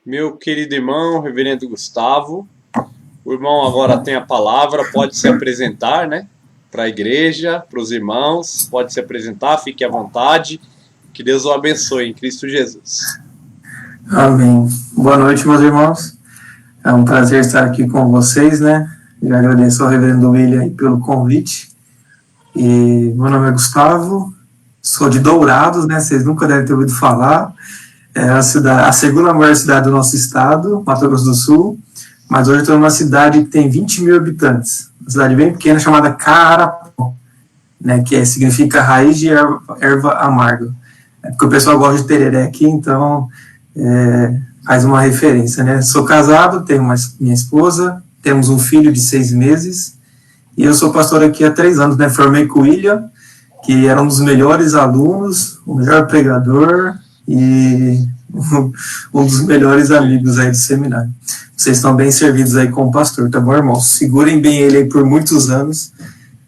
Meu querido irmão, reverendo Gustavo, o irmão agora tem a palavra, pode se apresentar, né? Para a igreja, para os irmãos, pode se apresentar, fique à vontade. Que Deus o abençoe em Cristo Jesus. Amém. Boa noite, meus irmãos. É um prazer estar aqui com vocês, né? Eu agradeço ao reverendo William aí pelo convite. E meu nome é Gustavo, sou de Dourados, né? Vocês nunca devem ter ouvido falar. É a segunda maior cidade do nosso estado, Mato Grosso do Sul. Mas hoje estou numa cidade que tem 20 mil habitantes. Uma cidade bem pequena chamada Carapó, né? Que significa raiz de erva amarga. É porque o pessoal gosta de tereré aqui, então faz uma referência, né? Sou casado, tenho minha esposa, temos um filho de 6 meses, e eu sou pastor aqui há 3 anos, né? Formei com o William, que era um dos melhores alunos, o melhor pregador e um dos melhores amigos aí do seminário. Vocês estão bem servidos aí com o pastor, tá bom, irmãos? Segurem bem ele aí por muitos anos,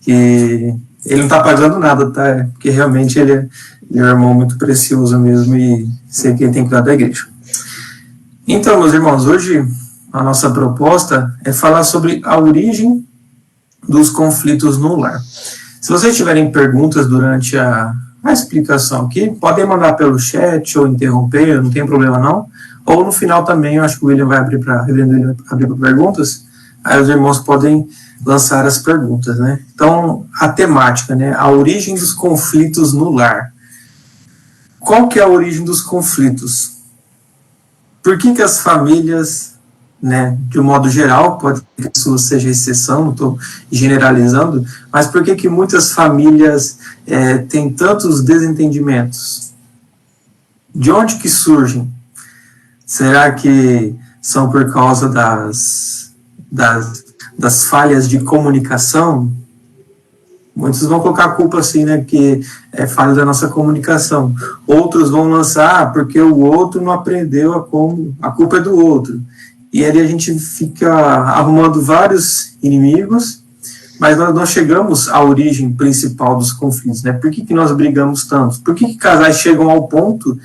que ele não tá pagando nada, tá? Porque realmente ele é um irmão muito precioso mesmo e sei que ele tem cuidado da igreja. Então, meus irmãos, hoje a nossa proposta é falar sobre a origem dos conflitos no lar. Se vocês tiverem perguntas durante a explicação aqui, podem mandar pelo chat ou interromper, não tem problema não. Ou no final também, eu acho que o William vai abrir para perguntas, aí os irmãos podem lançar as perguntas, né? Então, a temática, né? A origem dos conflitos no lar. Qual que é a origem dos conflitos? Por que as famílias, né, de um modo geral, pode que a sua seja exceção, não estou generalizando, mas por que muitas famílias têm tantos desentendimentos? De onde que surgem? Será que são por causa das falhas de comunicação? Muitos vão colocar a culpa assim, né, que é falha da nossa comunicação. Outros vão lançar, porque o outro não aprendeu a culpa é do outro. E aí a gente fica arrumando vários inimigos, mas nós não chegamos à origem principal dos conflitos, né? Por que nós brigamos tanto? Por que casais chegam ao ponto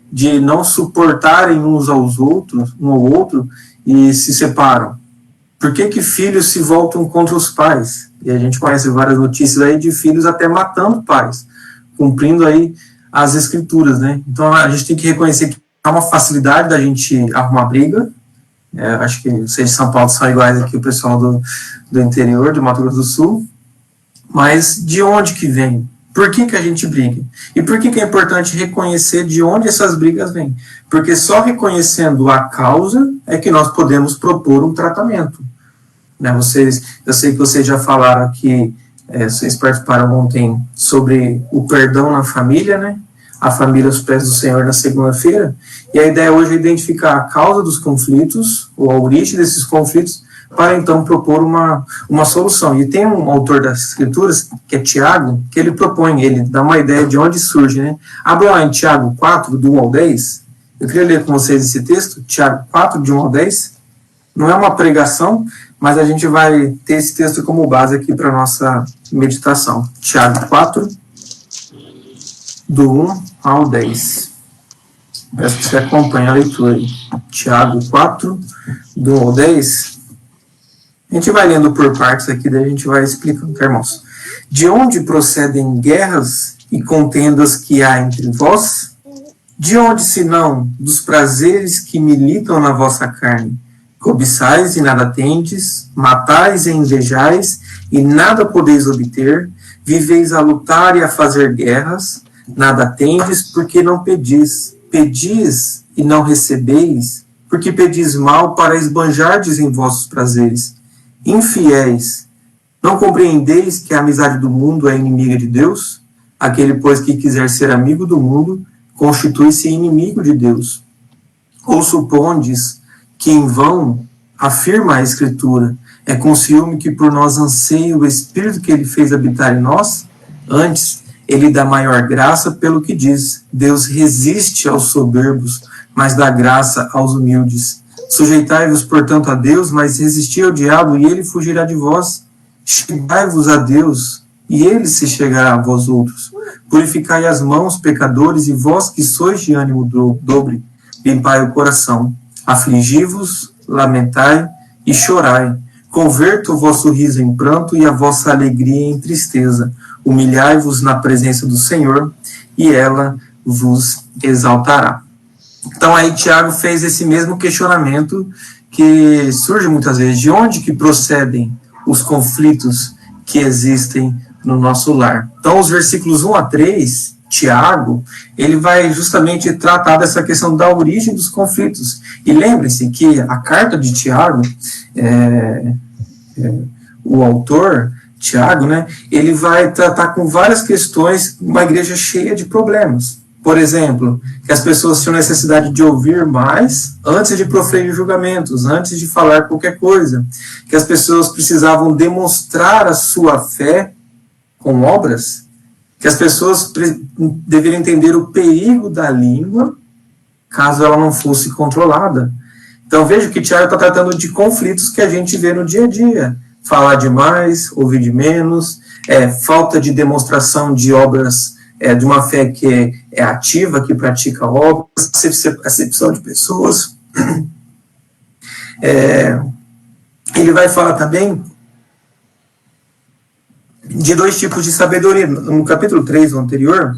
de não suportarem uns aos outros, um ao outro, e se separam? Por que filhos se voltam contra os pais? E a gente conhece várias notícias aí de filhos até matando pais, cumprindo aí as escrituras, né? Então a gente tem que reconhecer que há uma facilidade da gente arrumar briga. Acho que vocês de São Paulo são iguais aqui, o pessoal do interior, do Mato Grosso do Sul. Mas de onde que vem? Por que a gente briga? E por que é importante reconhecer de onde essas brigas vêm? Porque só reconhecendo a causa é que nós podemos propor um tratamento. Né, eu sei que vocês já falaram aqui, vocês participaram ontem sobre o perdão na família, né? A família aos pés do Senhor na segunda-feira, e a ideia hoje é identificar a causa dos conflitos, ou a origem desses conflitos, para então propor uma solução. E tem um autor das Escrituras, que é Tiago, que ele dá uma ideia de onde surge, né? Abra lá em Tiago 4, do 1 ao 10, eu queria ler com vocês esse texto, Tiago 4, de 1 ao 10, não é uma pregação, mas a gente vai ter esse texto como base aqui para a nossa meditação. Tiago 4, do 1 ao 10. Peço que você acompanhe a leitura aí. Tiago 4, do 1 ao 10. A gente vai lendo por partes aqui, daí a gente vai explicando, tá, irmãos? De onde procedem guerras e contendas que há entre vós? De onde, senão, dos prazeres que militam na vossa carne? Cobiçais e nada tendes, matais e invejais, e nada podeis obter, viveis a lutar e a fazer guerras, nada tendes, porque não pedis. Pedis e não recebeis, porque pedis mal para esbanjardes em vossos prazeres. Infiéis, não compreendeis que a amizade do mundo é inimiga de Deus? Aquele, pois, que quiser ser amigo do mundo, constitui-se inimigo de Deus. Ou supondes que em vão afirma a Escritura, é com ciúme que por nós anseia o Espírito que ele fez habitar em nós? Antes, ele dá maior graça pelo que diz, Deus resiste aos soberbos, mas dá graça aos humildes. Sujeitai-vos, portanto, a Deus, mas resisti ao diabo, e ele fugirá de vós. Chegai-vos a Deus, e ele se chegará a vós outros. Purificai as mãos, pecadores, e vós que sois de ânimo dobre, limpai o coração. Afligi-vos, lamentai e chorai. Converto o vosso riso em pranto e a vossa alegria em tristeza. Humilhai-vos na presença do Senhor e ela vos exaltará. Então aí Tiago fez esse mesmo questionamento que surge muitas vezes. De onde que procedem os conflitos que existem no nosso lar? Então os versículos 1 a 3, Tiago, ele vai justamente tratar dessa questão da origem dos conflitos. E lembre-se que a carta de Tiago, o autor, Tiago, né, ele vai tratar com várias questões, uma igreja cheia de problemas. Por exemplo, que as pessoas tinham necessidade de ouvir mais antes de proferir julgamentos, antes de falar qualquer coisa. Que as pessoas precisavam demonstrar a sua fé com obras. Que as pessoas deveriam entender o perigo da língua caso ela não fosse controlada. Então veja que Tiago está tratando de conflitos que a gente vê no dia a dia. Falar demais, ouvir de menos, falta de demonstração de obras, de uma fé que é ativa, que pratica obras, acepção de pessoas. Ele vai falar também de dois tipos de sabedoria. No capítulo 3, o anterior,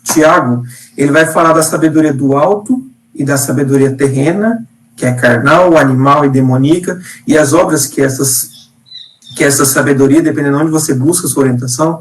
Tiago, ele vai falar da sabedoria do alto e da sabedoria terrena, que é carnal, animal e demoníaca, e as obras que essa sabedoria, dependendo de onde você busca a sua orientação,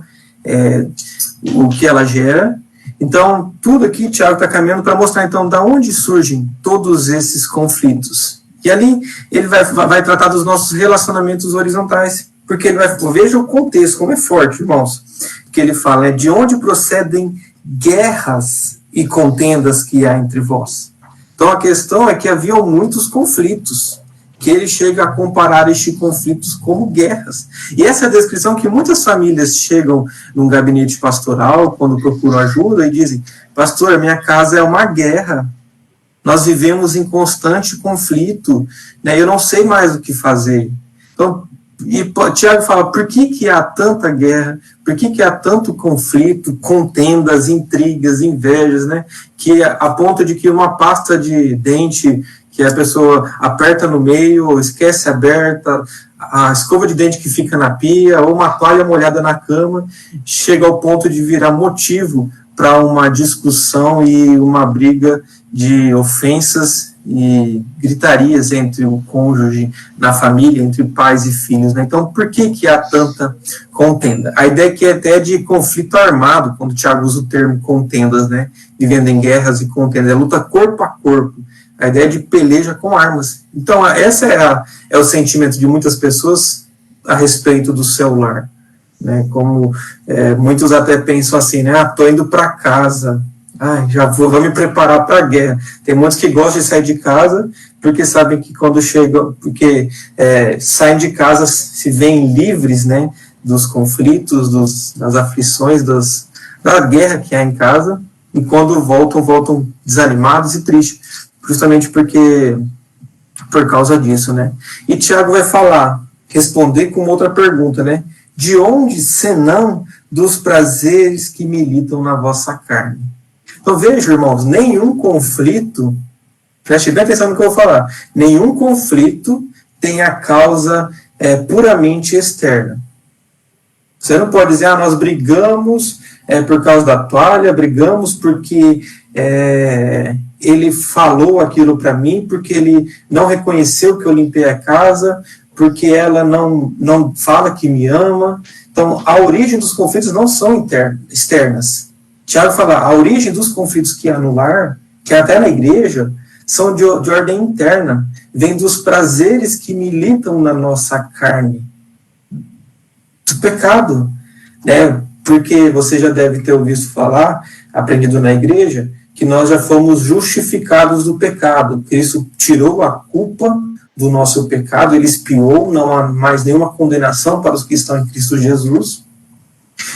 o que ela gera. Então, tudo aqui, Tiago está caminhando para mostrar, então, de onde surgem todos esses conflitos. E ali, ele vai tratar dos nossos relacionamentos horizontais, porque ele vai, veja o contexto, como é forte, irmãos, que ele fala, de onde procedem guerras e contendas que há entre vós. Então, a questão é que haviam muitos conflitos, que ele chega a comparar estes conflitos como guerras. E essa é a descrição que muitas famílias chegam num gabinete pastoral, quando procuram ajuda, e dizem, pastor, a minha casa é uma guerra, nós vivemos em constante conflito, né? Eu não sei mais o que fazer. Então, e Tiago fala, por que há tanta guerra, por que há tanto conflito, contendas, intrigas, invejas, né? Que a ponto de que uma pasta de dente que a pessoa aperta no meio, ou esquece aberta, a escova de dente que fica na pia, ou uma toalha molhada na cama, chega ao ponto de virar motivo para uma discussão e uma briga de ofensas e gritarias entre o cônjuge na família, entre pais e filhos, né? Então, por que há tanta contenda? A ideia aqui é até de conflito armado, quando o Tiago usa o termo contendas, né? Vivendo em guerras e contendas, é luta corpo a corpo. A ideia de peleja com armas. Então, esse é o sentimento de muitas pessoas a respeito do celular. Né? Como muitos até pensam assim, né? Estou indo para casa, já vou me preparar para a guerra. Tem muitos que gostam de sair de casa, porque sabem que quando chegam, saem de casa, se veem livres, né? Dos conflitos, das aflições, da guerra que há em casa, e quando voltam desanimados e tristes. Justamente por causa disso, né? E Tiago vai responder com outra pergunta, né? De onde, senão dos prazeres que militam na vossa carne? Então, veja, irmãos, nenhum conflito, preste bem atenção no que eu vou falar, nenhum conflito tem a causa puramente externa. Você não pode dizer, nós brigamos por causa da toalha, brigamos porque ele falou aquilo para mim, porque ele não reconheceu que eu limpei a casa, porque ela não fala que me ama. Então, a origem dos conflitos não são externas. Tiago fala, a origem dos conflitos que há no lar, que há até na igreja, são de ordem interna, vem dos prazeres que militam na nossa carne. Do pecado, né? Porque você já deve ter ouvido falar, aprendido na igreja, que nós já fomos justificados do pecado. Cristo tirou a culpa do nosso pecado, ele expiou, não há mais nenhuma condenação para os que estão em Cristo Jesus.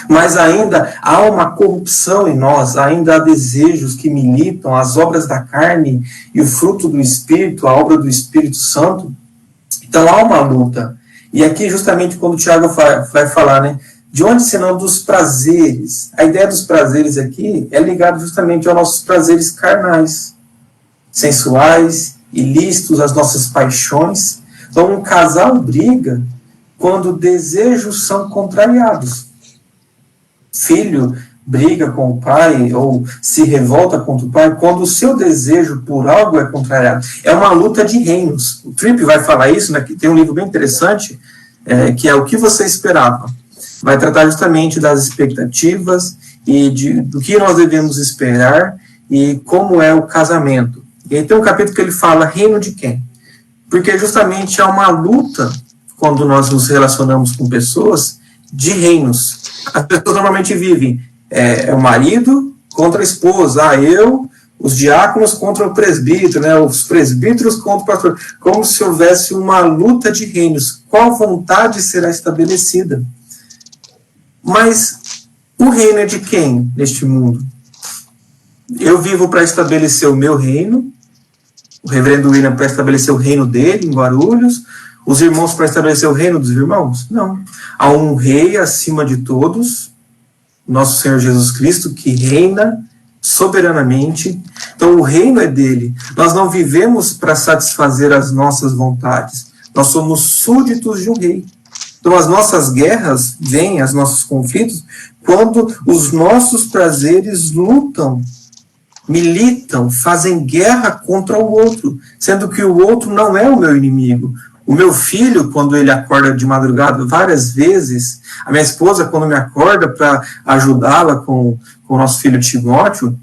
Mas ainda há uma corrupção em nós, ainda há desejos que militam, as obras da carne e o fruto do Espírito, a obra do Espírito Santo. Então há uma luta. E aqui justamente quando o Tiago vai falar, né? De onde senão dos prazeres? A ideia dos prazeres aqui é ligada justamente aos nossos prazeres carnais. sensuais, ilícitos, as nossas paixões. Então, um casal briga quando desejos são contrariados. Filho briga com o pai ou se revolta contra o pai quando o seu desejo por algo é contrariado. É uma luta de reinos. O Tripp vai falar isso, né? Tem um livro bem interessante, que é O que Você Esperava. Vai tratar justamente das expectativas e do que nós devemos esperar e como é o casamento. E aí tem um capítulo que ele fala reino de quem? Porque justamente é uma luta, quando nós nos relacionamos com pessoas, de reinos. As pessoas normalmente vivem o marido contra a esposa, os diáconos contra o presbítero, né? Os presbíteros contra o pastor, como se houvesse uma luta de reinos. Qual vontade será estabelecida? Mas o reino é de quem neste mundo? Eu vivo para estabelecer o meu reino, o reverendo William para estabelecer o reino dele em Guarulhos, os irmãos para estabelecer o reino dos irmãos? Não. Há um rei acima de todos, nosso Senhor Jesus Cristo, que reina soberanamente. Então o reino é dele. Nós não vivemos para satisfazer as nossas vontades. Nós somos súditos de um rei. Então as nossas guerras vêm, os nossos conflitos, quando os nossos prazeres lutam, militam, fazem guerra contra o outro, sendo que o outro não é o meu inimigo. O meu filho, quando ele acorda de madrugada várias vezes, a minha esposa, quando me acorda para ajudá-la com o nosso filho Timóteo,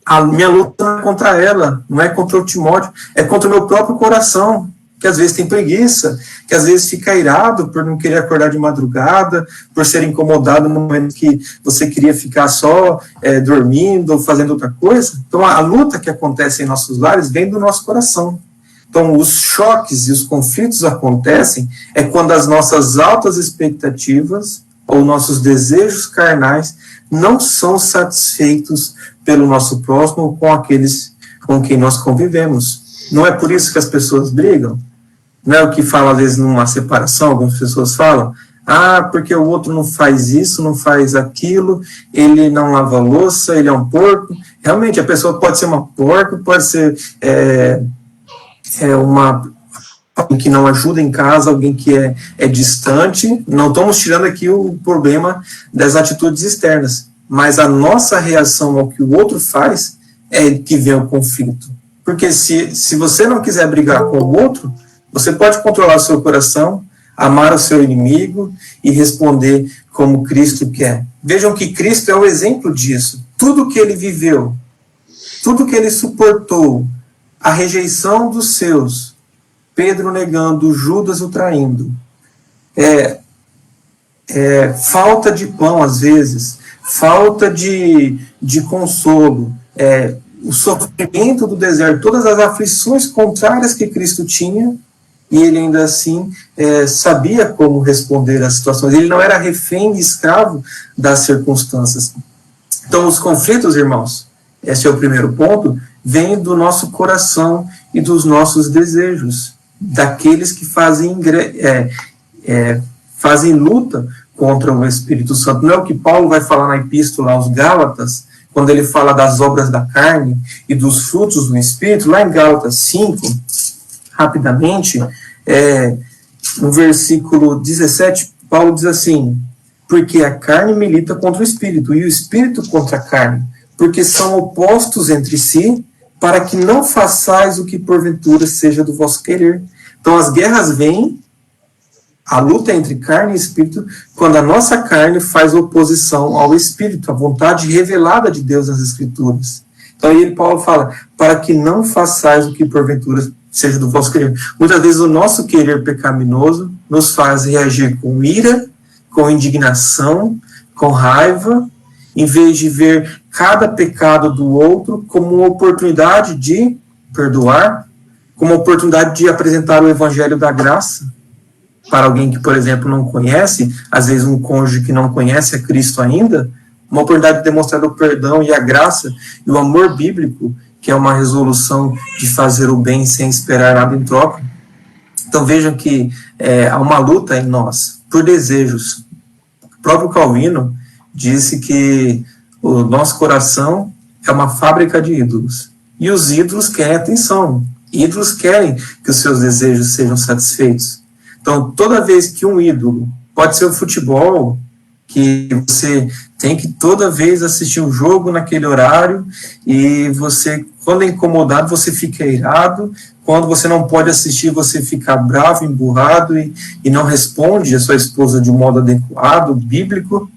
a minha luta não é contra ela, não é contra o Timóteo, é contra o meu próprio coração, que às vezes tem preguiça, que às vezes fica irado por não querer acordar de madrugada, por ser incomodado no momento que você queria ficar só dormindo ou fazendo outra coisa. Então a luta que acontece em nossos lares vem do nosso coração. Então os choques e os conflitos acontecem quando as nossas altas expectativas ou nossos desejos carnais não são satisfeitos pelo nosso próximo ou com aqueles com quem nós convivemos. Não é por isso que as pessoas brigam? Não é o que fala, às vezes, numa separação, algumas pessoas falam, porque o outro não faz isso, não faz aquilo, ele não lava a louça, ele é um porco. Realmente, a pessoa pode ser uma porca, pode ser alguém que não ajuda em casa, alguém que é distante. Não estamos tirando aqui o problema das atitudes externas, mas a nossa reação ao que o outro faz é que vem o conflito. Porque se você não quiser brigar com o outro, você pode controlar o seu coração, amar o seu inimigo e responder como Cristo quer. Vejam que Cristo é o exemplo disso. Tudo que ele viveu, tudo que ele suportou, a rejeição dos seus, Pedro negando, Judas o traindo, falta de pão às vezes, falta de consolo, o sofrimento do deserto, todas as aflições contrárias que Cristo tinha, e ele ainda assim sabia como responder às situações. Ele não era refém e escravo das circunstâncias. Então, os conflitos, irmãos, esse é o primeiro ponto, vêm do nosso coração e dos nossos desejos, daqueles que fazem luta contra o Espírito Santo. Não é o que Paulo vai falar na epístola aos Gálatas, quando ele fala das obras da carne e dos frutos do Espírito, lá em Gálatas 5, rapidamente, no versículo 17, Paulo diz assim, porque a carne milita contra o Espírito, e o Espírito contra a carne, porque são opostos entre si, para que não façais o que porventura seja do vosso querer. Então as guerras vêm, a luta entre carne e espírito, quando a nossa carne faz oposição ao espírito, a vontade revelada de Deus nas Escrituras. Então aí Paulo fala, para que não façais o que porventura seja do vosso querer. Muitas vezes o nosso querer pecaminoso nos faz reagir com ira, com indignação, com raiva, em vez de ver cada pecado do outro como uma oportunidade de perdoar, como uma oportunidade de apresentar o evangelho da graça para alguém que, por exemplo, não conhece, às vezes um cônjuge que não conhece a Cristo ainda, uma oportunidade de demonstrar o perdão e a graça e o amor bíblico, que é uma resolução de fazer o bem sem esperar nada em troca. Então vejam que há uma luta em nós por desejos. O próprio Calvino disse que o nosso coração é uma fábrica de ídolos. E os ídolos querem atenção. Ídolos querem que os seus desejos sejam satisfeitos. Então, toda vez que um ídolo, pode ser o futebol, que você tem que toda vez assistir um jogo naquele horário, e você, quando é incomodado, você fica irado, quando você não pode assistir, você fica bravo, emburrado, e não responde a sua esposa de um modo adequado, bíblico.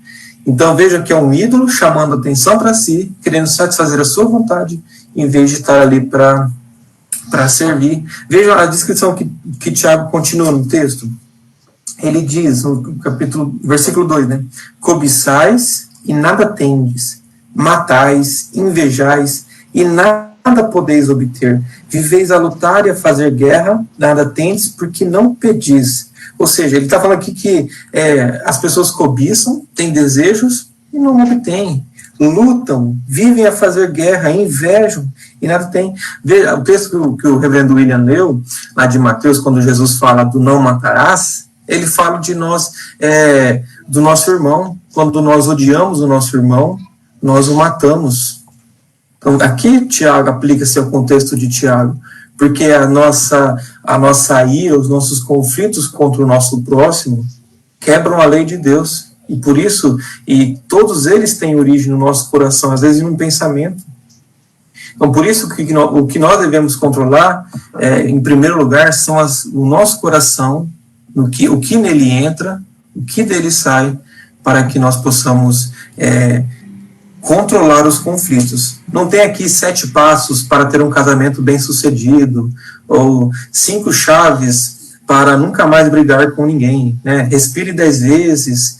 Então veja que é um ídolo chamando atenção para si, querendo satisfazer a sua vontade, em vez de estar ali para servir. Veja a descrição que Tiago continua no texto. Ele diz, no versículo 2, né? Cobiçais e nada tendes, matais, invejais e nada podeis obter. Viveis a lutar e a fazer guerra, nada tendes, porque não pedis. Ou seja, ele está falando aqui que as pessoas cobiçam, têm desejos e não obtêm. Lutam, vivem a fazer guerra, invejam e nada tem. Veja, o texto que o reverendo William leu, lá de Mateus, quando Jesus fala do não matarás, ele fala de nós, do nosso irmão. Quando nós odiamos o nosso irmão, nós o matamos. Então, aqui Tiago aplica-se ao contexto de Tiago, porque a nossa ira, os nossos conflitos contra o nosso próximo quebram a lei de Deus. E por isso, todos eles têm origem no nosso coração, às vezes no pensamento. Então, por isso, o que nós devemos controlar, em primeiro lugar, são o nosso coração, o que nele entra, o que dele sai, para que nós possamos controlar os conflitos. Não tem aqui 7 passos para ter um casamento bem-sucedido, ou 5 chaves para nunca mais brigar com ninguém, né? Respire 10 vezes,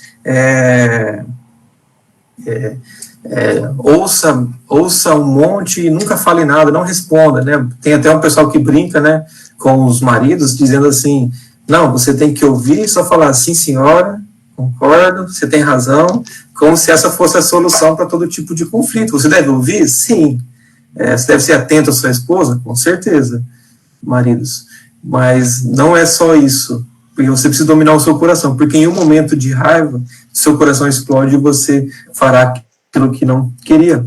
ouça um monte e nunca fale nada, não responda, né? Tem até um pessoal que brinca, né, com os maridos, dizendo assim, não, você tem que ouvir e só falar, sim senhora, concordo, você tem razão, como se essa fosse a solução para todo tipo de conflito. Você deve ouvir? Sim. Você deve ser atento à sua esposa? Com certeza, maridos. Mas não é só isso, porque você precisa dominar o seu coração, porque em um momento de raiva, seu coração explode e você fará aquilo que não queria.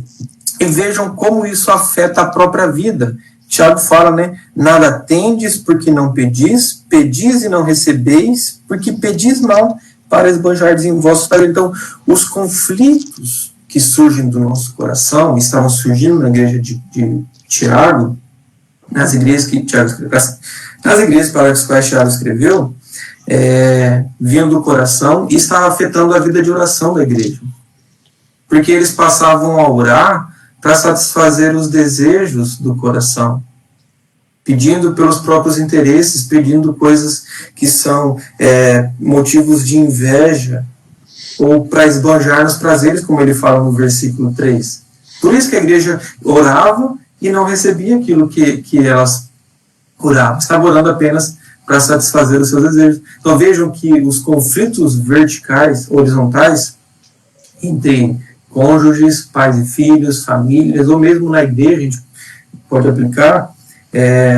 E vejam como isso afeta a própria vida. Tiago fala, né, nada tendes porque não pedis, pedis e não recebeis, porque pedis mal, para esbanjardes em vossos prazeres. Então, os conflitos que surgem do nosso coração, estavam surgindo na igreja de Tiago, nas igrejas para as quais Tiago escreveu, vinham do coração e estava afetando a vida de oração da igreja. Porque eles passavam a orar para satisfazer os desejos do coração, pedindo pelos próprios interesses, pedindo coisas que são motivos de inveja, ou para esbanjar nos prazeres, como ele fala no versículo 3. Por isso que a igreja orava e não recebia aquilo que elas oravam, estava orando apenas para satisfazer os seus desejos. Então vejam que os conflitos verticais, horizontais, entre cônjuges, pais e filhos, famílias, ou mesmo na igreja, a gente pode aplicar,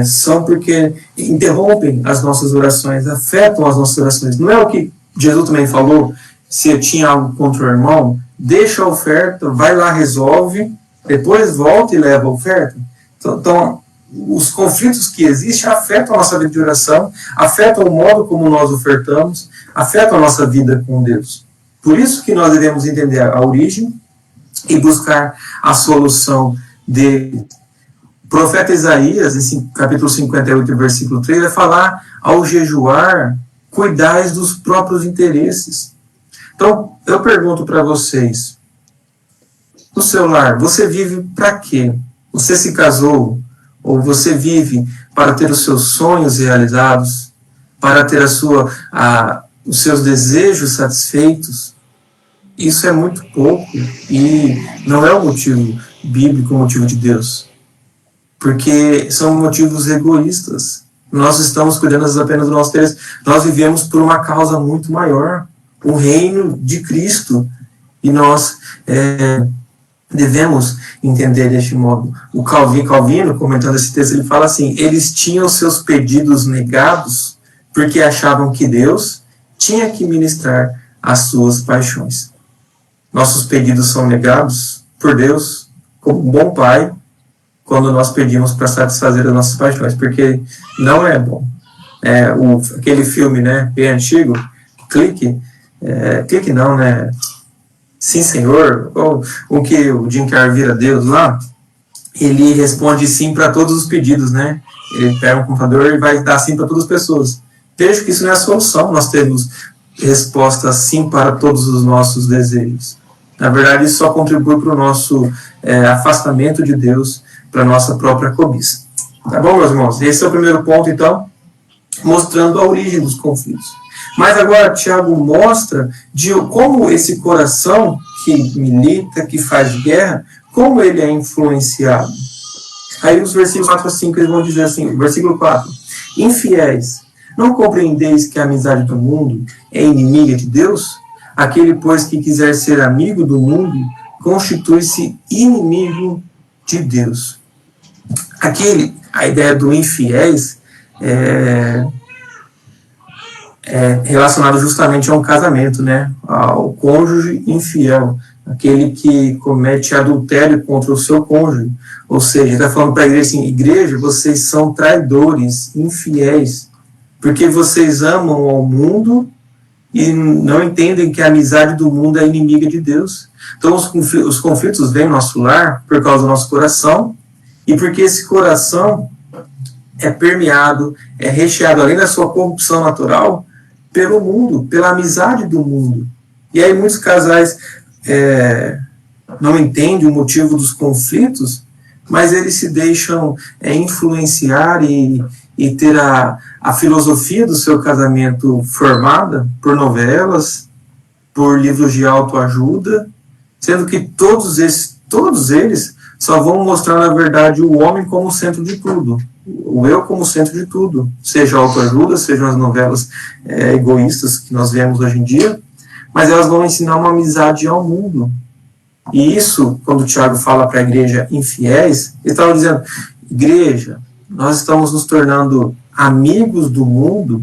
são porque interrompem as nossas orações, afetam as nossas orações. Não é o que Jesus também falou, se eu tinha algo contra o irmão, deixa a oferta, vai lá, resolve, depois volta e leva a oferta. Então os conflitos que existem afetam a nossa vida de oração, afetam o modo como nós ofertamos, afetam a nossa vida com Deus. Por isso que nós devemos entender a origem e buscar a solução dele. O profeta Isaías, em capítulo 58, versículo 3, vai falar, ao jejuar, cuidais dos próprios interesses. Então, eu pergunto para vocês, no seu lar, você vive para quê? Você se casou? Ou você vive para ter os seus sonhos realizados? Para ter os seus desejos satisfeitos? Isso é muito pouco e não é o motivo bíblico, o motivo de Deus. Porque são motivos egoístas. Nós estamos cuidando apenas do nosso interesse. Nós vivemos por uma causa muito maior, o reino de Cristo. E nós devemos entender deste modo. O Calvino, comentando esse texto, ele fala assim, eles tinham seus pedidos negados porque achavam que Deus tinha que ministrar as suas paixões. Nossos pedidos são negados por Deus, como um bom pai, quando nós pedimos para satisfazer as nossas paixões, porque não é bom. Aquele filme, né, bem antigo, Clique não, né, Sim Senhor, ou o que o Jim Carrey vira Deus lá, ele responde sim para todos os pedidos, né? Ele pega um computador e vai dar sim para todas as pessoas. Vejo que isso não é a solução, nós temos resposta sim para todos os nossos desejos. Na verdade, isso só contribui para o nosso afastamento de Deus, para a nossa própria cobiça. Tá bom, meus irmãos? Esse é o primeiro ponto, então, mostrando a origem dos conflitos. Mas agora, Tiago mostra de como esse coração que milita, que faz guerra, como ele é influenciado. Aí os versículos 4 a 5 eles vão dizer assim, versículo 4, infiéis, não compreendeis que a amizade do mundo é inimiga de Deus? Aquele, pois, que quiser ser amigo do mundo, constitui-se inimigo de Deus. Aqui, a ideia do infiéis é relacionado justamente a um casamento, né? Ao cônjuge infiel, aquele que comete adultério contra o seu cônjuge. Ou seja, está falando para a igreja assim, igreja, vocês são traidores, infiéis, porque vocês amam ao mundo e não entendem que a amizade do mundo é inimiga de Deus. Então os conflitos vêm no nosso lar por causa do nosso coração, e porque esse coração é permeado, é recheado, além da sua corrupção natural, pelo mundo, pela amizade do mundo. E aí muitos casais não entendem o motivo dos conflitos, mas eles se deixam influenciar e ter a filosofia do seu casamento formada por novelas, por livros de autoajuda, sendo que todos eles só vão mostrar, na verdade, o homem como centro de tudo, o eu como centro de tudo, seja a autoajuda, sejam as novelas egoístas que nós vemos hoje em dia, mas elas vão ensinar uma amizade ao mundo. E isso, quando o Tiago fala para a igreja infiéis, ele estava dizendo, igreja, nós estamos nos tornando amigos do mundo,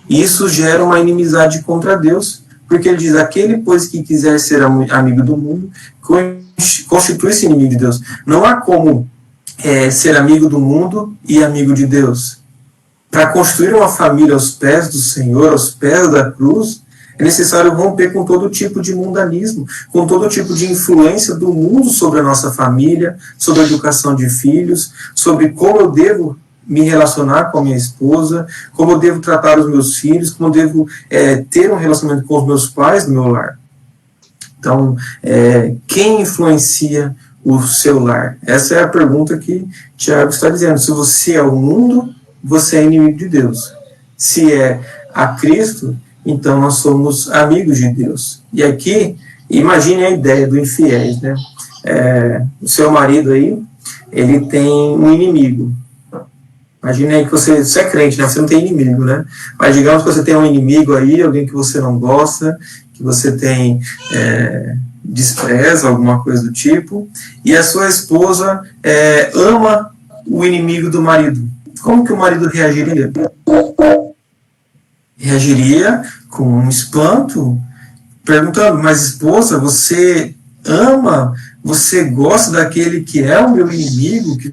e isso gera uma inimizade contra Deus, porque ele diz, aquele, pois, que quiser ser amigo do mundo, constitui-se inimigo de Deus. Não há como ser amigo do mundo e amigo de Deus. Para construir uma família aos pés do Senhor, aos pés da cruz, é necessário romper com todo tipo de mundanismo, com todo tipo de influência do mundo sobre a nossa família, sobre a educação de filhos, sobre como eu devo me relacionar com a minha esposa, como eu devo tratar os meus filhos, como eu devo ter um relacionamento com os meus pais no meu lar. Então, quem influencia o seu lar? Essa é a pergunta que Tiago está dizendo. Se você é o mundo, você é inimigo de Deus. Se é a Cristo, então nós somos amigos de Deus. E aqui, imagine a ideia do infiéis, né? O seu marido aí, ele tem um inimigo. Imagine aí que você é crente, né? Você não tem inimigo, né? Mas digamos que você tem um inimigo aí, alguém que você não gosta, que você tem despreza, alguma coisa do tipo, e a sua esposa ama o inimigo do marido. Como que o marido reagiria? Reagiria com um espanto, perguntando, mas esposa, você ama, você gosta daquele que é o meu inimigo, que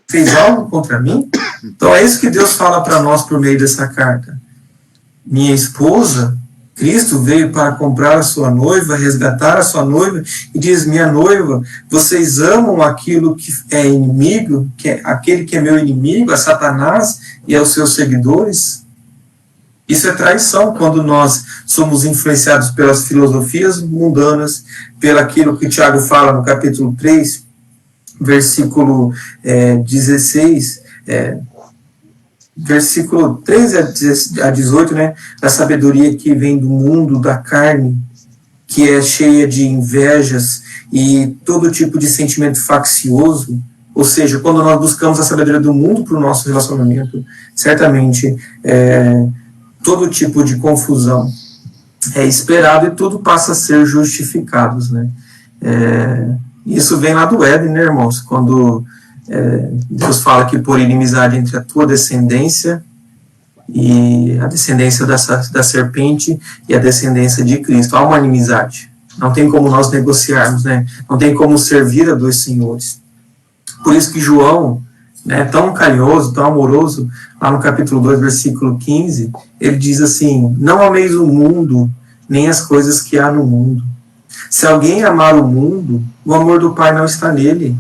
fez algo contra mim? Então é isso que Deus fala para nós por meio dessa carta. Minha esposa, Cristo veio para comprar a sua noiva, resgatar a sua noiva, e diz, minha noiva, vocês amam aquilo que é inimigo, que é aquele que é meu inimigo, a Satanás e aos seus seguidores? Isso é traição, quando nós somos influenciados pelas filosofias mundanas, pelaquilo que Tiago fala no capítulo 3, versículo 16, versículo 13 a 18, né, da sabedoria que vem do mundo, da carne, que é cheia de invejas e todo tipo de sentimento faccioso. Ou seja, quando nós buscamos a sabedoria do mundo para o nosso relacionamento, certamente todo tipo de confusão é esperado e tudo passa a ser justificados, né? Isso vem lá do Éden, né, irmãos? Quando Deus fala que por inimizade entre a tua descendência e a descendência da serpente e a descendência de Cristo. Há uma inimizade. Não tem como nós negociarmos, né? Não tem como servir a dois senhores. Por isso que João, né, tão carinhoso, tão amoroso, lá no capítulo 2, versículo 15, ele diz assim: não ameis o mundo, nem as coisas que há no mundo. Se alguém amar o mundo, o amor do Pai não está nele.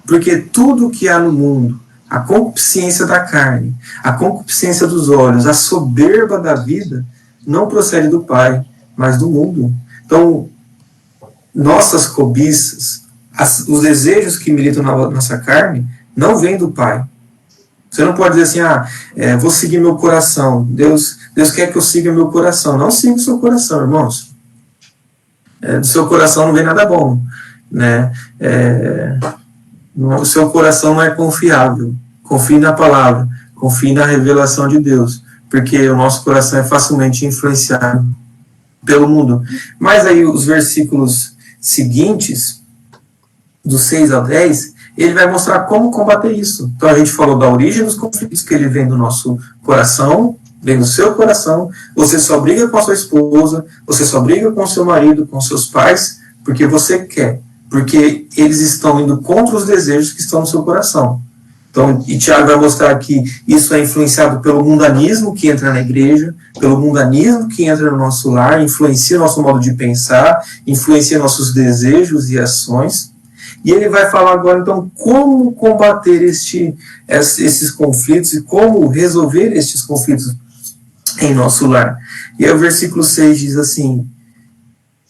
Porque tudo o que há no mundo, a concupiscência da carne, a concupiscência dos olhos, a soberba da vida, não procede do Pai, mas do mundo. Então, nossas cobiças, os desejos que militam na nossa carne, não vêm do Pai. Você não pode dizer assim, vou seguir meu coração. Deus quer que eu siga meu coração. Não siga o seu coração, irmãos. Do seu coração não vem nada bom, né? O seu coração não é confiável. Confie na palavra, confie na revelação de Deus, porque o nosso coração é facilmente influenciado pelo mundo. Mas aí os versículos seguintes, do 6 ao 10, ele vai mostrar como combater isso. Então a gente falou da origem dos conflitos, que ele vem do nosso coração, vem do seu coração. Você só briga com a sua esposa, você só briga com o seu marido, com seus pais, porque você quer, porque eles estão indo contra os desejos que estão no seu coração. Então, e Tiago vai mostrar que isso é influenciado pelo mundanismo que entra na igreja, pelo mundanismo que entra no nosso lar, influencia nosso modo de pensar, influencia nossos desejos e ações. E ele vai falar agora, então, como combater esses conflitos e como resolver estes conflitos em nosso lar. E aí o versículo 6 diz assim: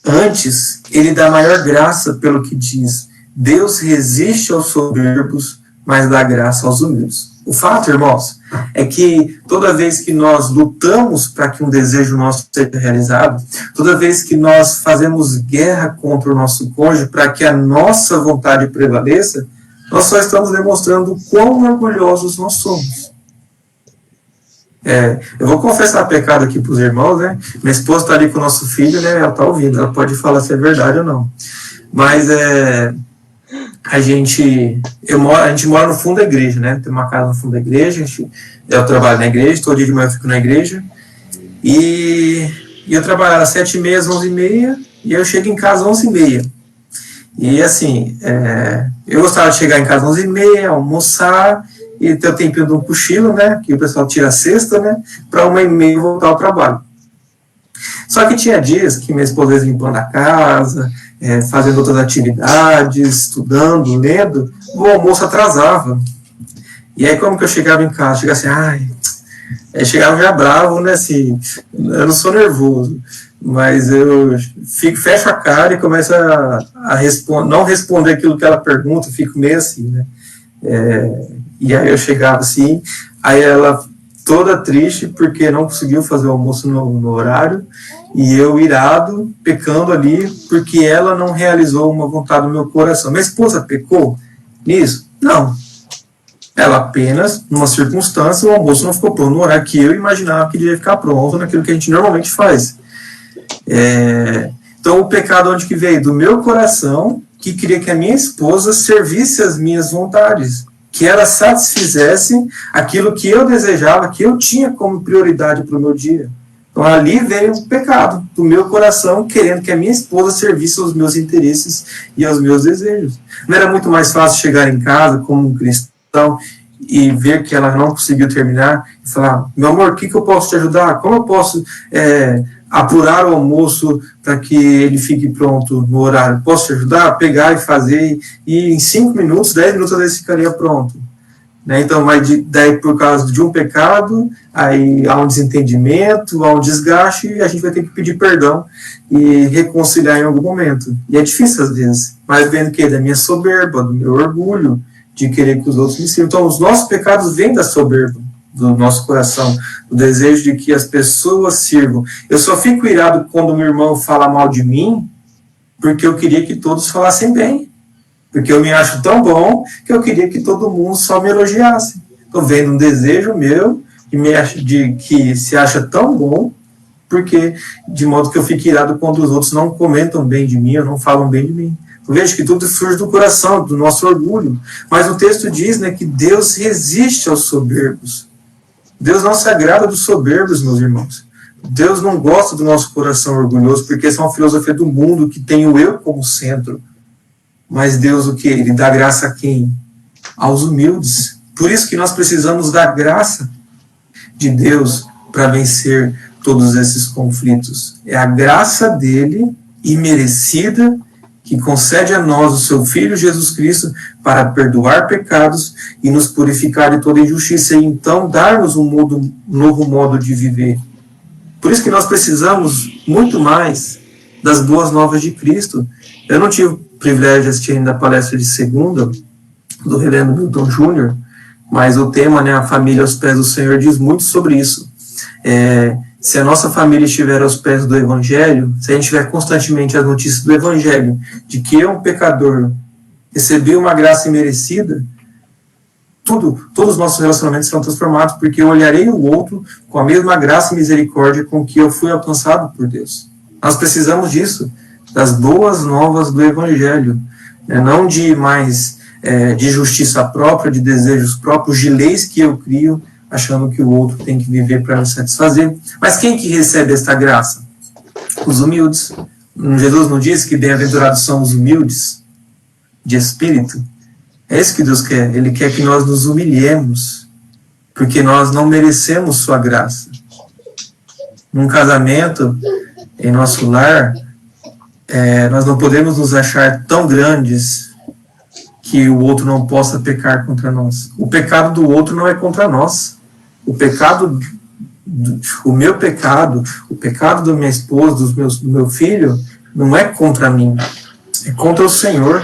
antes, ele dá maior graça pelo que diz: Deus resiste aos soberbos, mas dá graça aos humildes. O fato, irmãos, é que toda vez que nós lutamos para que um desejo nosso seja realizado, toda vez que nós fazemos guerra contra o nosso cônjuge para que a nossa vontade prevaleça, nós só estamos demonstrando quão orgulhosos nós somos. Eu vou confessar pecado aqui para os irmãos, né? Minha esposa está ali com o nosso filho, né? Ela está ouvindo, ela pode falar se é verdade ou não. Mas a gente mora no fundo da igreja, né? Tem uma casa no fundo da igreja, eu trabalho na igreja, todo dia de manhã eu fico na igreja, e eu trabalho às 7h30, às 11h30, e eu chego em casa às 11h30. E assim, eu gostava de chegar em casa às 11h30, almoçar, e ter o tempinho de um cochilo, né? Que o pessoal tira a cesta, né? Para 1h30 voltar ao trabalho. Só que tinha dias que minha esposa ia limpando a casa, fazendo outras atividades, estudando, lendo, o almoço atrasava. E aí como que eu chegava em casa? Chegava assim, chegava já bravo, né, assim, eu não sou nervoso, mas eu fecho a cara e começo a não responder aquilo que ela pergunta, fico meio assim, né. E aí eu chegava assim, aí ela toda triste porque não conseguiu fazer o almoço no horário, e eu irado, pecando ali, porque ela não realizou uma vontade do meu coração. Minha esposa pecou nisso? Não. Ela apenas, numa circunstância, o almoço não ficou pronto no horário que eu imaginava que devia ficar pronto, naquilo que a gente normalmente faz. Então o pecado onde que veio? Do meu coração, que queria que a minha esposa servisse as minhas vontades, que ela satisfizesse aquilo que eu desejava, que eu tinha como prioridade para o meu dia. Então ali veio o pecado do meu coração, querendo que a minha esposa servisse aos meus interesses e aos meus desejos. Não era muito mais fácil chegar em casa como um cristão e ver que ela não conseguiu terminar e falar: meu amor, o que eu posso te ajudar? Como eu posso apurar o almoço para que ele fique pronto no horário? Posso te ajudar? Pegar e fazer, e em 5 minutos, 10 minutos, às vezes ficaria pronto. Né? Então, daí por causa de um pecado, aí há um desentendimento, há um desgaste, e a gente vai ter que pedir perdão e reconciliar em algum momento. E é difícil às vezes, mas vendo que da minha soberba, do meu orgulho, de querer que os outros me sirvam. Então, os nossos pecados vêm da soberba do nosso coração, o desejo de que as pessoas sirvam. Eu só fico irado quando meu irmão fala mal de mim, porque eu queria que todos falassem bem. Porque eu me acho tão bom que eu queria que todo mundo só me elogiasse. Estou vendo um desejo meu que se acha tão bom, porque de modo que eu fico irado quando os outros não comentam bem de mim, ou não falam bem de mim. Eu vejo que tudo surge do coração, do nosso orgulho. Mas o texto diz, né, que Deus resiste aos soberbos. Deus não se agrada dos soberbos, meus irmãos. Deus não gosta do nosso coração orgulhoso, porque essa é uma filosofia do mundo que tem o eu como centro. Mas Deus o que? Ele dá graça a quem? aos humildes. Por isso que nós precisamos da graça de Deus para vencer todos esses conflitos. É a graça dele, imerecida, que concede a nós o seu Filho Jesus Cristo para perdoar pecados e nos purificar de toda injustiça e então dar-nos um novo modo de viver. Por isso que nós precisamos muito mais das boas novas de Cristo. Eu não tive o privilégio de assistir ainda a palestra de segunda do reverendo Milton Júnior, mas o tema, né, a família aos pés do Senhor, diz muito sobre isso. Se a nossa família estiver aos pés do Evangelho, se a gente tiver constantemente as notícias do Evangelho, de que eu, um pecador, recebi uma graça imerecida, todos os nossos relacionamentos serão transformados, porque eu olharei o outro com a mesma graça e misericórdia com que eu fui alcançado por Deus. Nós precisamos disso, das boas novas do Evangelho, não de mais de justiça própria, de desejos próprios, de leis que eu crio, achando que o outro tem que viver para me satisfazer. Mas quem que recebe esta graça? Os humildes. Jesus não disse que bem-aventurados são os humildes de espírito? É isso que Deus quer. Ele quer que nós nos humilhemos, porque nós não merecemos sua graça. Num casamento, em nosso lar, nós não podemos nos achar tão grandes que o outro não possa pecar contra nós. O pecado do outro não é contra nós. O meu pecado, o pecado da minha esposa, do meu filho, não é contra mim, é contra o Senhor.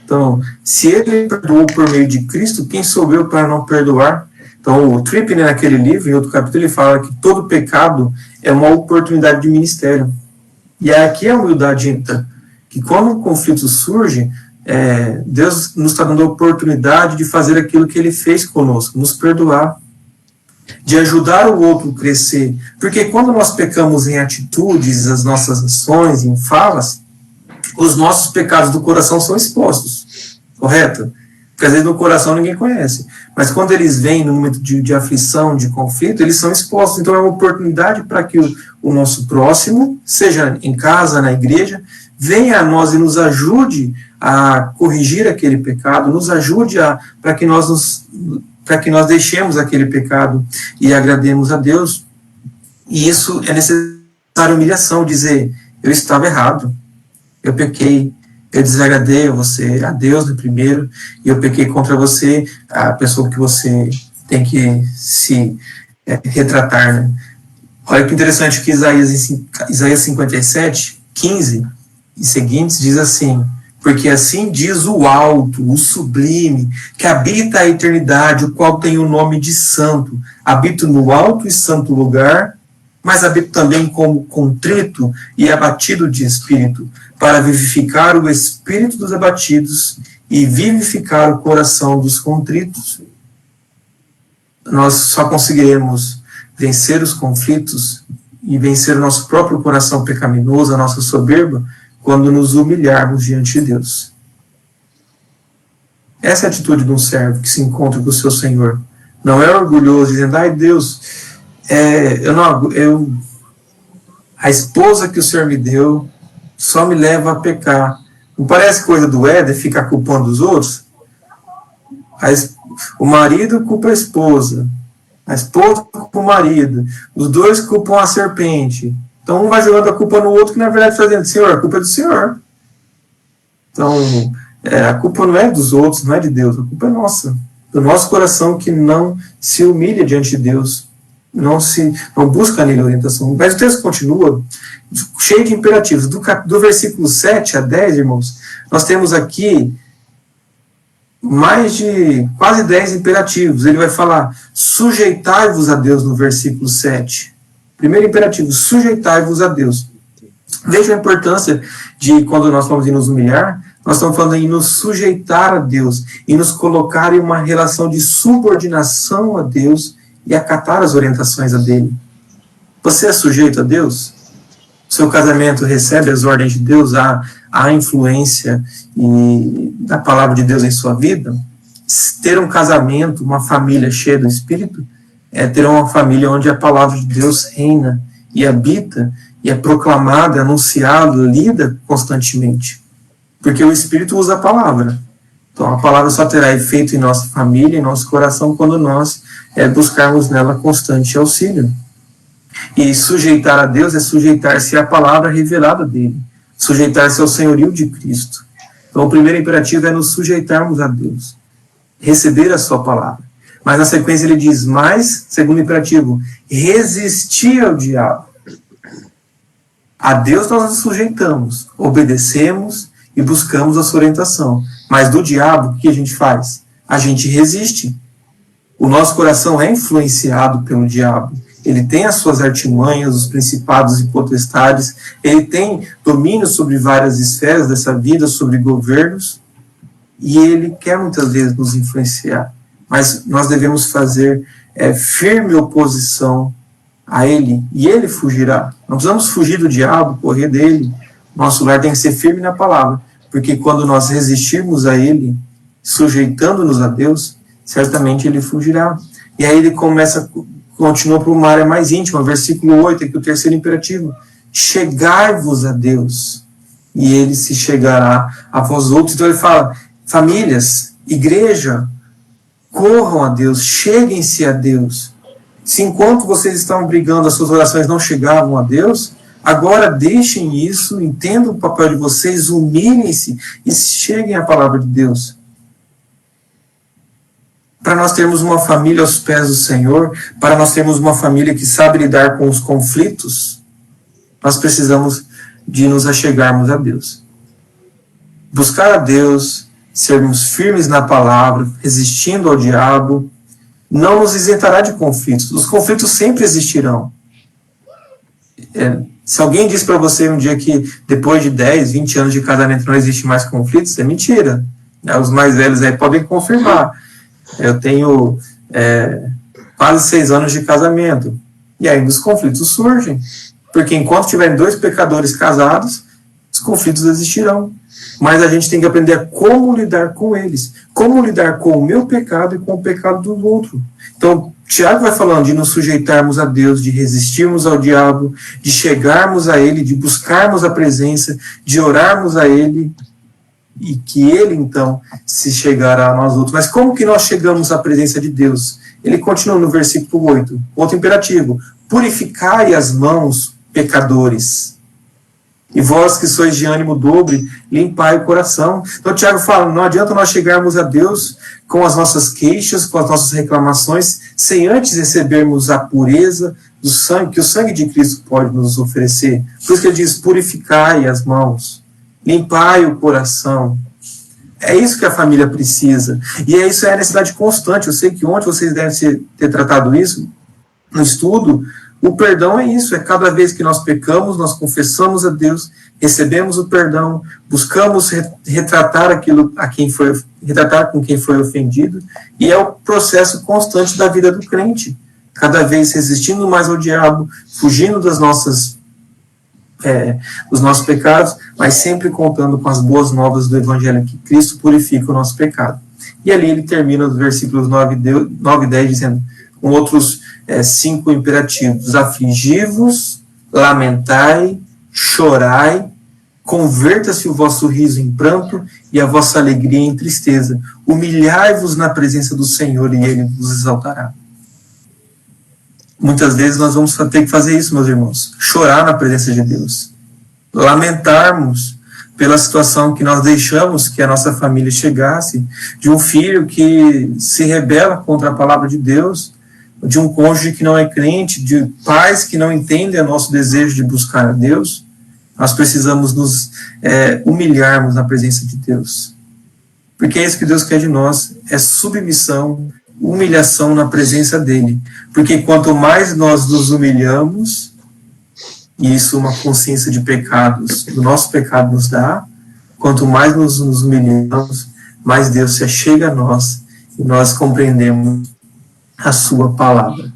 Então, se ele perdoou por meio de Cristo, quem sou eu para não perdoar? Então, o Tripp, naquele livro, em outro capítulo, ele fala que todo pecado é uma oportunidade de ministério. E aqui a humildade entra, que quando um conflito surge, Deus nos está dando a oportunidade de fazer aquilo que ele fez conosco, nos perdoar, de ajudar o outro a crescer. Porque quando nós pecamos em atitudes, as nossas ações, em falas, os nossos pecados do coração são expostos, correto? Porque às vezes no coração ninguém conhece, mas quando eles vêm no momento de aflição, de conflito, eles são expostos. Então é uma oportunidade para que o nosso próximo, seja em casa, na igreja, venha a nós e nos ajude a corrigir aquele pecado, nos ajude para que nós deixemos aquele pecado e agrademos a Deus. E isso é necessário humilhação, dizer, eu estava errado, eu pequei, eu desagradei a Deus no primeiro, e eu pequei contra você, a pessoa que você tem que se retratar. Né? Olha que interessante que Isaías 57, 15 e seguintes diz assim: porque assim diz o alto, o sublime, que habita a eternidade, o qual tem o nome de santo. Habito no alto e santo lugar, mas habito também como contrito e abatido de espírito, para vivificar o espírito dos abatidos e vivificar o coração dos contritos. Nós só conseguiremos vencer os conflitos e vencer o nosso próprio coração pecaminoso, a nossa soberba, quando nos humilharmos diante de Deus. Essa é a atitude de um servo que se encontra com o seu Senhor. Não é orgulhoso, dizendo, ai Deus, a esposa que o Senhor me deu só me leva a pecar. Não parece coisa do Éder ficar culpando os outros? O marido culpa a esposa culpa o marido, os dois culpam a serpente. Então um vai jogando a culpa no outro, que na verdade está dizendo, Senhor, a culpa é do Senhor. Então, a culpa não é dos outros, não é de Deus, a culpa é nossa. Do nosso coração que não se humilha diante de Deus, não busca nele orientação. Mas o texto continua, cheio de imperativos. Do versículo 7 a 10, irmãos, nós temos aqui mais de quase 10 imperativos. Ele vai falar, sujeitai-vos a Deus no versículo 7. Primeiro imperativo, sujeitai-vos a Deus. Veja a importância de quando nós vamos nos humilhar, nós estamos falando em nos sujeitar a Deus e nos colocar em uma relação de subordinação a Deus e acatar as orientações a dele. Você é sujeito a Deus? Seu casamento recebe as ordens de Deus, a influência da palavra de Deus em sua vida? Ter um casamento, uma família cheia do Espírito, é ter uma família onde a palavra de Deus reina e habita, e é proclamada, anunciada, lida constantemente. Porque o Espírito usa a palavra. Então, a palavra só terá efeito em nossa família, em nosso coração, quando nós buscarmos nela constante auxílio. E sujeitar a Deus é sujeitar-se à palavra revelada dele, sujeitar-se ao senhorio de Cristo. Então, o primeiro imperativo é nos sujeitarmos a Deus, receber a sua palavra. Mas, na sequência, ele diz, mais, segundo imperativo, resistir ao diabo. A Deus nós nos sujeitamos, obedecemos e buscamos a sua orientação. Mas do diabo, o que a gente faz? A gente resiste. O nosso coração é influenciado pelo diabo. Ele tem as suas artimanhas, os principados e potestades. Ele tem domínio sobre várias esferas dessa vida, sobre governos. E ele quer muitas vezes nos influenciar. Mas nós devemos fazer firme oposição a ele, e ele fugirá. Não precisamos fugir do diabo, correr dele. Nosso lar tem que ser firme na palavra, porque quando nós resistirmos a ele, sujeitando-nos a Deus, certamente ele fugirá. E aí ele continua para uma área mais íntima, versículo 8, aqui o terceiro imperativo, chegai-vos a Deus, e ele se chegará a vós outros. Então ele fala, famílias, igreja, corram a Deus, cheguem-se a Deus. Se enquanto vocês estavam brigando, as suas orações não chegavam a Deus, agora deixem isso, entendam o papel de vocês, humilhem-se e cheguem à palavra de Deus. Para nós termos uma família aos pés do Senhor, para nós termos uma família que sabe lidar com os conflitos, nós precisamos de nos achegarmos a Deus. Buscar a Deus, sermos firmes na palavra, resistindo ao diabo, não nos isentará de conflitos. Os conflitos sempre existirão. Se alguém diz para você um dia que depois de 10, 20 anos de casamento não existe mais conflitos, é mentira. Os mais velhos aí podem confirmar. Eu tenho quase 6 anos de casamento. E ainda os conflitos surgem. Porque enquanto tiverem 2 pecadores casados, os conflitos existirão. Mas a gente tem que aprender a como lidar com eles. Como lidar com o meu pecado e com o pecado do outro. Então, Tiago vai falando de nos sujeitarmos a Deus, de resistirmos ao diabo, de chegarmos a ele, de buscarmos a presença, de orarmos a ele, e que ele, então, se chegará a nós outros. Mas como que nós chegamos à presença de Deus? Ele continua no versículo 8, outro imperativo. Purificai as mãos, pecadores. E vós que sois de ânimo dobre, limpai o coração. Então Tiago fala, não adianta nós chegarmos a Deus com as nossas queixas, com as nossas reclamações, sem antes recebermos a pureza do sangue, que o sangue de Cristo pode nos oferecer. Por isso que ele diz, purificai as mãos, limpai o coração. É isso que a família precisa. E isso é a necessidade constante. Eu sei que ontem vocês devem ter tratado isso no estudo. O perdão é isso, é cada vez que nós pecamos, nós confessamos a Deus, recebemos o perdão, buscamos retratar retratar com quem foi ofendido, e é o processo constante da vida do crente, cada vez resistindo mais ao diabo, fugindo dos nossos pecados, mas sempre contando com as boas novas do Evangelho, que Cristo purifica o nosso pecado. E ali ele termina os versículos 9 e 10 dizendo, com outros 5 imperativos, afligi-vos, lamentai, chorai, converta-se o vosso riso em pranto e a vossa alegria em tristeza, humilhai-vos na presença do Senhor e ele vos exaltará. Muitas vezes nós vamos ter que fazer isso, meus irmãos, chorar na presença de Deus, lamentarmos pela situação que nós deixamos que a nossa família chegasse, de um filho que se rebela contra a palavra de Deus, de um cônjuge que não é crente, de pais que não entendem o nosso desejo de buscar a Deus. Nós precisamos nos humilharmos na presença de Deus. Porque é isso que Deus quer de nós, é submissão, humilhação na presença dEle. Porque quanto mais nós nos humilhamos, e isso uma consciência de pecados, do nosso pecado nos dá, quanto mais nos humilhamos, mais Deus se achega a nós, e nós compreendemos a sua palavra.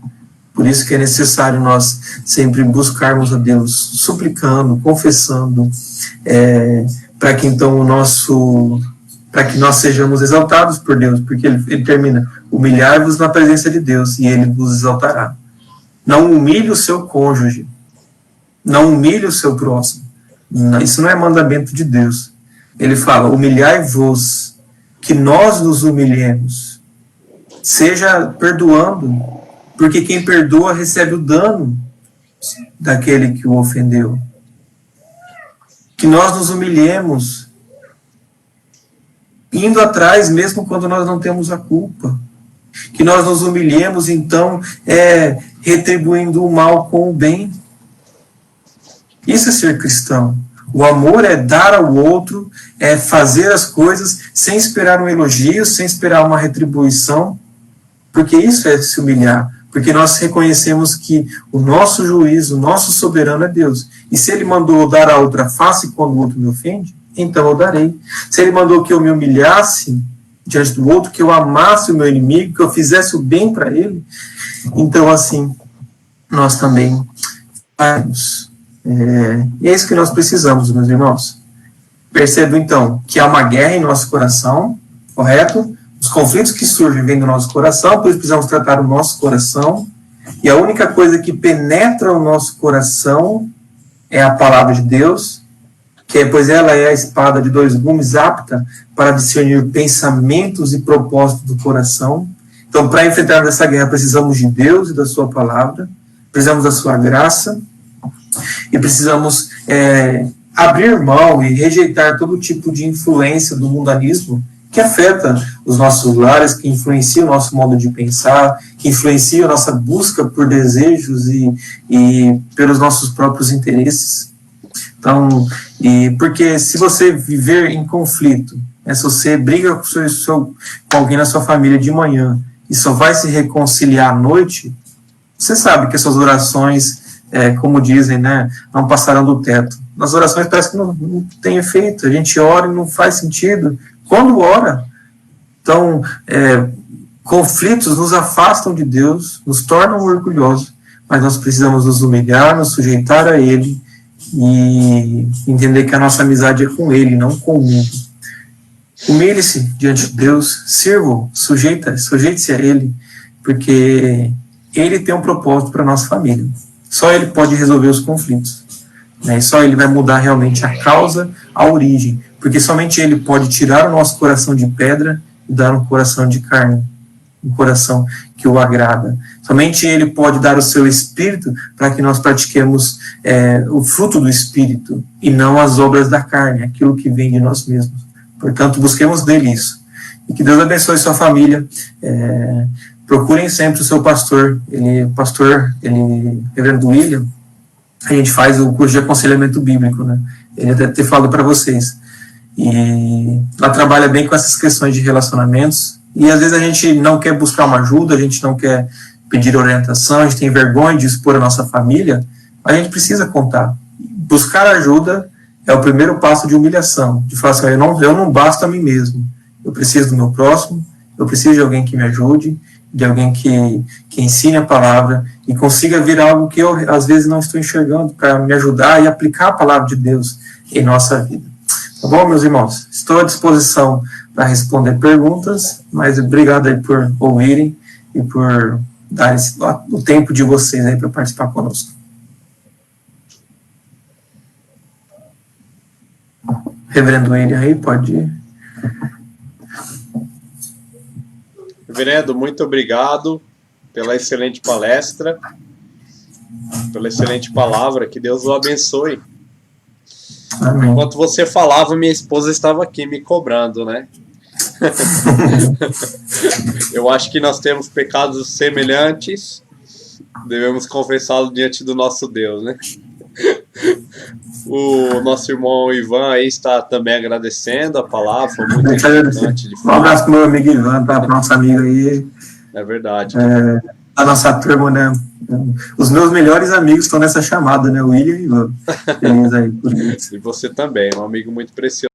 Por isso que é necessário nós sempre buscarmos a Deus, suplicando, confessando, para que então para que nós sejamos exaltados por Deus, porque ele termina, humilhai-vos na presença de Deus e ele vos exaltará. Não humilhe o seu cônjuge, não humilhe o seu próximo. Isso não é mandamento de Deus. Ele fala, humilhai-vos que nós nos humilhemos, seja perdoando, porque quem perdoa recebe o dano daquele que o ofendeu. Que nós nos humilhemos, indo atrás mesmo quando nós não temos a culpa. Que nós nos humilhemos, então, retribuindo o mal com o bem. Isso é ser cristão. O amor é dar ao outro, é fazer as coisas sem esperar um elogio, sem esperar uma retribuição, porque isso é se humilhar. Porque nós reconhecemos que o nosso juiz, o nosso soberano é Deus. E se ele mandou eu dar a outra face quando o outro me ofende, então eu darei. Se ele mandou que eu me humilhasse diante do outro, que eu amasse o meu inimigo, que eu fizesse o bem para ele, então assim, nós também faremos. E é isso que nós precisamos, meus irmãos. Percebo então que há uma guerra em nosso coração, correto? Os conflitos que surgem vêm do nosso coração, por isso precisamos tratar o nosso coração. E a única coisa que penetra o nosso coração é a palavra de Deus, pois ela é a espada de dois gumes, apta para discernir pensamentos e propósitos do coração. Então, para enfrentarmos essa guerra, precisamos de Deus e da sua palavra, precisamos da sua graça, e precisamos abrir mão e rejeitar todo tipo de influência do mundanismo que afeta os nossos lares, que influencia o nosso modo de pensar, que influencia a nossa busca por desejos e pelos nossos próprios interesses. Então, porque se você viver em conflito, se você briga com alguém na sua família de manhã e só vai se reconciliar à noite, você sabe que as suas orações, como dizem, né, não passarão do teto. Nas orações parece que não tem efeito, a gente ora e não faz sentido. Quando ora, então, conflitos nos afastam de Deus, nos tornam orgulhosos, mas nós precisamos nos humilhar, nos sujeitar a Ele e entender que a nossa amizade é com Ele, não com o mundo. Humilhe-se diante de Deus, sirva, sujeite-se a Ele, porque Ele tem um propósito para a nossa família. Só Ele pode resolver os conflitos. E só Ele vai mudar realmente a causa, a origem, porque somente Ele pode tirar o nosso coração de pedra e dar um coração de carne, um coração que o agrada. Somente Ele pode dar o seu Espírito para que nós pratiquemos o fruto do Espírito e não as obras da carne, aquilo que vem de nós mesmos. Portanto, busquemos dele isso. E que Deus abençoe sua família. Procurem sempre o seu pastor. Reverendo William, a gente faz o curso de aconselhamento bíblico, né? Ele deve ter falado para vocês. E ela trabalha bem com essas questões de relacionamentos. E às vezes a gente não quer buscar uma ajuda, a gente não quer pedir orientação, a gente tem vergonha de expor a nossa família, mas a gente precisa contar. Buscar ajuda é o primeiro passo de humilhação, de falar assim, eu não basto a mim mesmo, eu preciso do meu próximo, eu preciso de alguém que me ajude, de alguém que ensine a palavra e consiga ver algo que eu às vezes não estou enxergando para me ajudar e aplicar a palavra de Deus em nossa vida. Tá bom, meus irmãos? Estou à disposição para responder perguntas, mas obrigado aí por ouvirem e por dar o tempo de vocês aí para participar conosco. Reverendo William aí, pode ir. Reverendo, muito obrigado pela excelente palestra, pela excelente palavra, que Deus o abençoe. Amém. Enquanto você falava, minha esposa estava aqui me cobrando, né? Eu acho que nós temos pecados semelhantes, devemos confessá-lo diante do nosso Deus, né? O nosso irmão Ivan aí está também agradecendo a palavra, foi muito importante. Um abraço para o meu amigo Ivan, para o nosso amigo aí. É verdade. A nossa turma, né? Os meus melhores amigos estão nessa chamada, né? O William e Ivan. Feliz aí por isso. E você também, um amigo muito precioso.